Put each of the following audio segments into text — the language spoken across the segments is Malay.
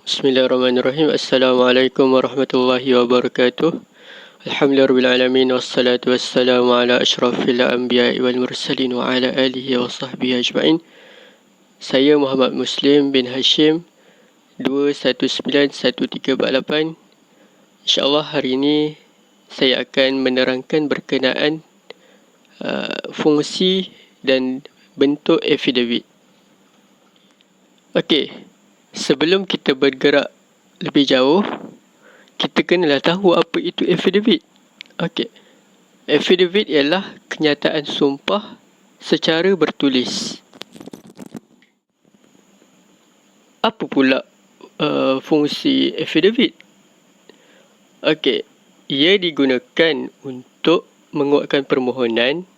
Bismillahirrahmanirrahim. Assalamualaikum warahmatullahi wabarakatuh. Alhamdulillahirrahmanirrahim. Wassalatu wassalamu ala ashrafil anbiya'i wal mursalin wa ala alihi wa sahbihi ajma'in. Saya Muhammad Muslim bin Hashim 2191348. InsyaAllah hari ini saya akan menerangkan berkenaan fungsi dan bentuk affidavit. Okey. Sebelum kita bergerak lebih jauh, kita kenalah tahu apa itu affidavit. Okey. Affidavit ialah kenyataan sumpah secara bertulis. Apa pula fungsi affidavit? Okey. Ia digunakan untuk menguatkan permohonan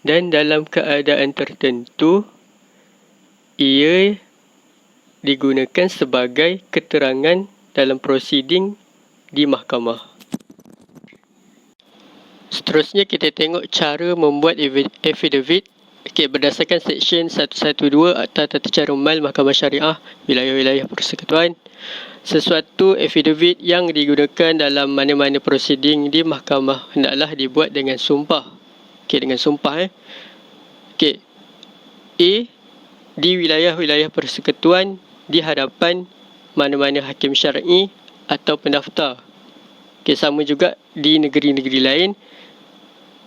dan dalam keadaan tertentu ia digunakan sebagai keterangan dalam prosiding di mahkamah. Seterusnya kita tengok cara membuat affidavit. Okey, berdasarkan Seksyen 112 Akta Tata Cara Mal Mahkamah Syariah Wilayah-Wilayah Persekutuan, sesuatu affidavit yang digunakan dalam mana-mana prosiding di mahkamah hendaklah dibuat dengan sumpah. Okey, dengan sumpah Okey. A, di wilayah-wilayah persekutuan di hadapan mana-mana hakim syar'i atau pendaftar. Okey, sama juga di negeri-negeri lain.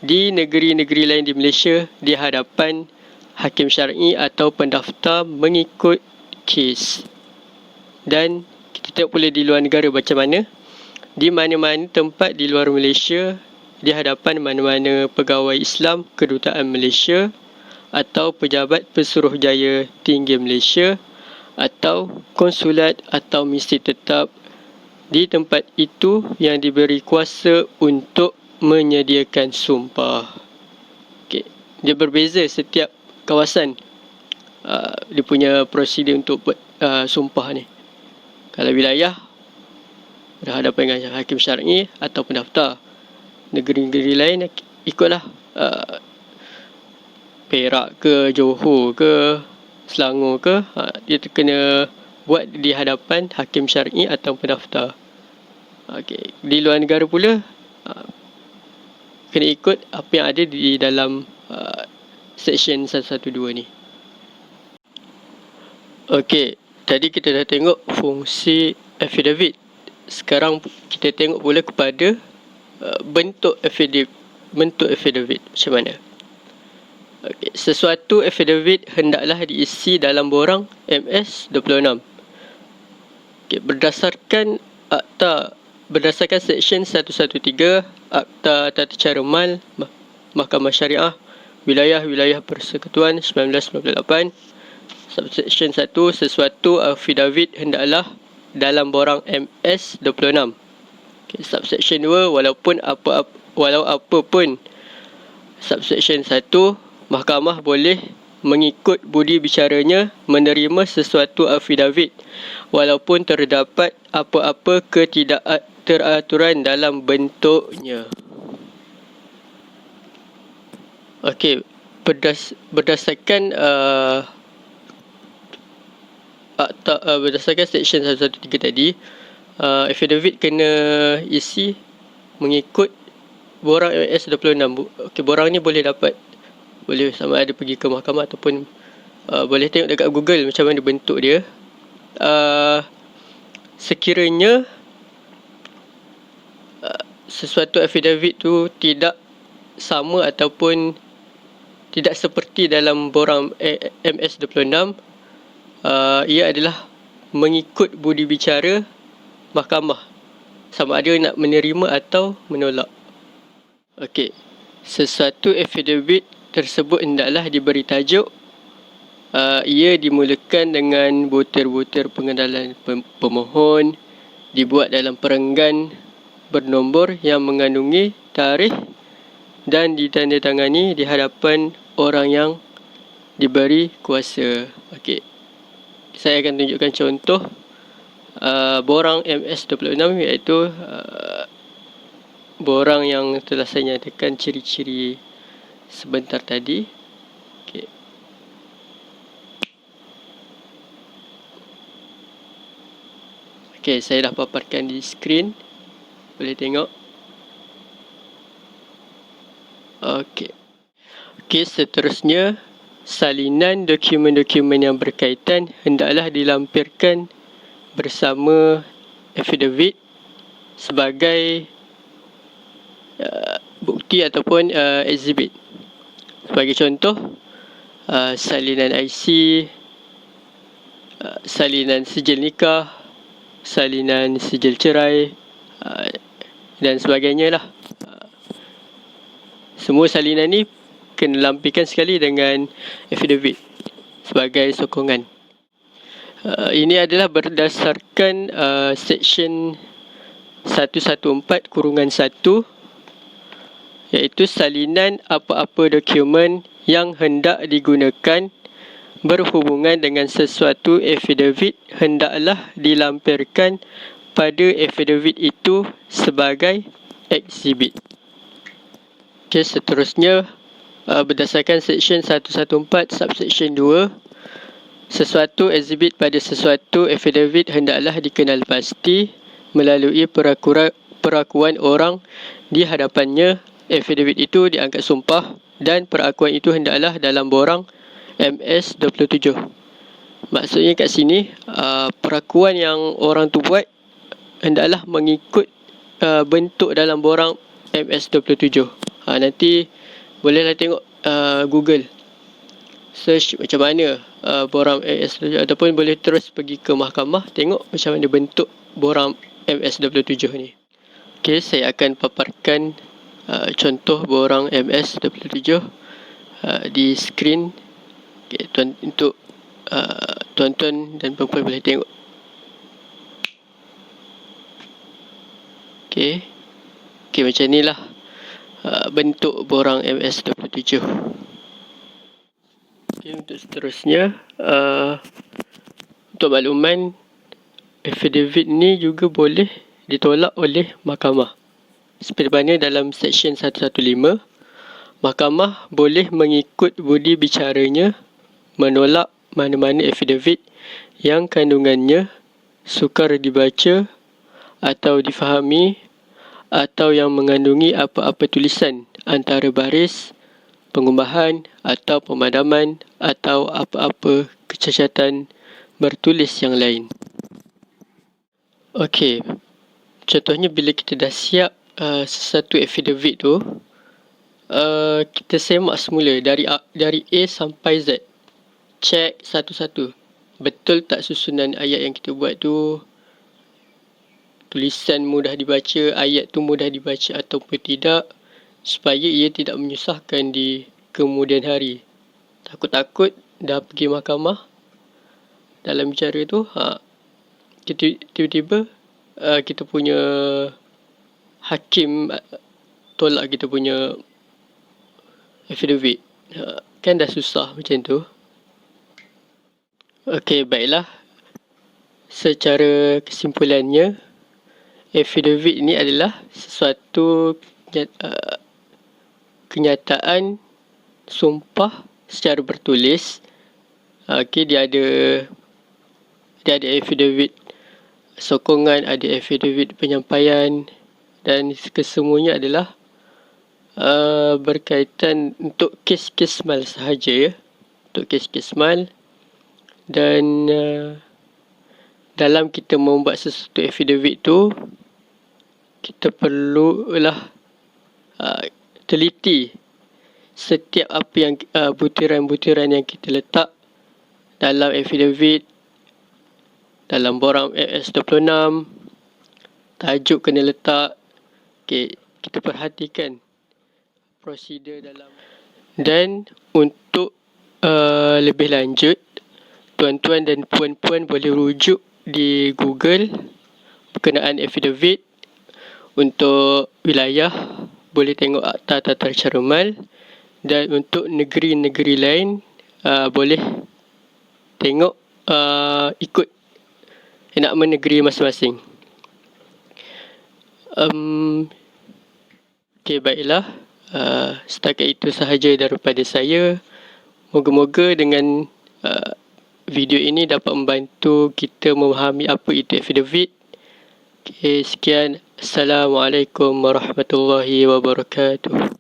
Di negeri-negeri lain di Malaysia di hadapan hakim syar'i atau pendaftar mengikut kes. Dan kita tengok pula di luar negara macam mana. Di mana-mana tempat di luar Malaysia di hadapan mana-mana pegawai Islam Kedutaan Malaysia atau pejabat Pesuruhjaya Tinggi Malaysia atau konsulat atau misi tetap di tempat itu yang diberi kuasa untuk menyediakan sumpah. Okey, dia berbeza setiap kawasan dia punya prosedur untuk buat sumpah ni. Kalau wilayah berhadapan dengan hakim syar'i atau pendaftar. Negeri-negeri lain ikutlah Perak ke, Johor ke, Selangor ke, dia kena buat di hadapan hakim syar'i atau pendaftar. Okey, di luar negara pula kena ikut apa yang ada di dalam Seksyen 112 ni. Okey, tadi kita dah tengok fungsi affidavit. Sekarang kita tengok pula kepada bentuk affidavit. Macam mana? Okay. Sesuatu affidavit hendaklah diisi dalam borang MS-26. Okay. Berdasarkan Seksyen 113 Akta Tata Cara Mal Mahkamah Syariah Wilayah-Wilayah Persekutuan 1998, Subseksyen 1, sesuatu affidavit hendaklah dalam borang MS-26. Okay. Subseksyen 2, walau apa pun Subseksyen 1, mahkamah boleh mengikut budi bicaranya menerima sesuatu affidavit walaupun terdapat apa-apa ketidakteraturan dalam bentuknya. Okey, berdasarkan berdasarkan Seksyen 113 tadi, affidavit kena isi mengikut borang MS-26. Okey, borang ni boleh sama ada pergi ke mahkamah ataupun boleh tengok dekat Google macam mana bentuk dia. Sekiranya sesuatu affidavit tu tidak sama ataupun tidak seperti dalam borang MS-26, ia adalah mengikut budi bicara mahkamah, sama ada nak menerima atau menolak. Okey, sesuatu affidavit tersebut hendaklah diberi tajuk. Ia dimulakan dengan butir-butir pengenalan pemohon, dibuat dalam perenggan bernombor yang mengandungi tarikh dan ditandatangani di hadapan orang yang diberi kuasa. Okey, saya akan tunjukkan contoh borang MS-26, iaitu borang yang telah saya nyatakan ciri-ciri sebentar tadi. Okey. Okey, saya dah paparkan di skrin. Boleh tengok. Okey. Okey, seterusnya salinan dokumen-dokumen yang berkaitan hendaklah dilampirkan bersama affidavit sebagai bukti ataupun exhibit. Sebagai contoh, salinan IC, salinan sijil nikah, salinan sijil cerai dan sebagainya lah. Semua salinan ni kena lampirkan sekali dengan affidavit sebagai sokongan. Ini adalah berdasarkan Seksyen 114-1, iaitu salinan apa-apa dokumen yang hendak digunakan berhubungan dengan sesuatu affidavit hendaklah dilampirkan pada affidavit itu sebagai exhibit. Okey, seterusnya berdasarkan Seksyen 114 Subseksyen 2, sesuatu exhibit pada sesuatu affidavit hendaklah dikenal pasti melalui perakuan orang di hadapannya. Affidavit itu diangkat sumpah dan perakuan itu hendaklah dalam borang MS-27. Maksudnya kat sini, perakuan yang orang tu buat hendaklah mengikut bentuk dalam borang MS-27. Nanti bolehlah tengok Google search macam mana borang MS-27, ataupun boleh terus pergi ke mahkamah tengok macam mana bentuk borang MS-27 ni. Okey, saya akan paparkan contoh borang MS-27 di skrin. Okay, untuk tuan-tuan dan puan-puan boleh tengok. Okey, macam ni lah bentuk borang MS-27. Okay, untuk seterusnya, untuk makluman, affidavit ni juga boleh ditolak oleh mahkamah. Seperti mana dalam Seksyen 115, mahkamah boleh mengikut budi bicaranya menolak mana-mana affidavit yang kandungannya sukar dibaca atau difahami atau yang mengandungi apa-apa tulisan antara baris, pengubahan atau pemadaman atau apa-apa kecacatan bertulis yang lain. Okey, contohnya bila kita dah siap sesuatu affidavit tu, kita semak semula dari A sampai Z. Cek satu-satu. Betul tak susunan ayat yang kita buat tu? Tulisan mudah dibaca, ayat tu mudah dibaca ataupun tidak, supaya ia tidak menyusahkan di kemudian hari. Takut-takut dah pergi mahkamah dalam bicara tu, tiba-tiba kita punya hakim tolak kita punya affidavit. Kan dah susah macam tu. Okey, baiklah. Secara kesimpulannya, affidavit ini adalah sesuatu kenyataan sumpah secara bertulis. Okey, dia ada affidavit sokongan, ada affidavit penyampaian, dan kesemuanya adalah berkaitan untuk kes-kes mal sahaja, ya. Untuk kes-kes mal. Dan dalam kita membuat sesuatu affidavit tu, kita perlulah teliti setiap apa yang butiran-butiran yang kita letak dalam affidavit, dalam borang MS-26, tajuk kena letak. Okay, kita perhatikan prosedur dalam. Dan untuk lebih lanjut, tuan-tuan dan puan-puan boleh rujuk di Google berkenaan affidavit. Untuk wilayah, boleh tengok Akta Tata Cara Mal. Dan untuk negeri-negeri lain, boleh tengok ikut enakmen negeri masing-masing. Okey, baiklah. Setakat itu sahaja daripada saya. Moga-moga dengan video ini dapat membantu kita memahami apa itu affidavit Okay, sekian. Assalamualaikum warahmatullahi wabarakatuh.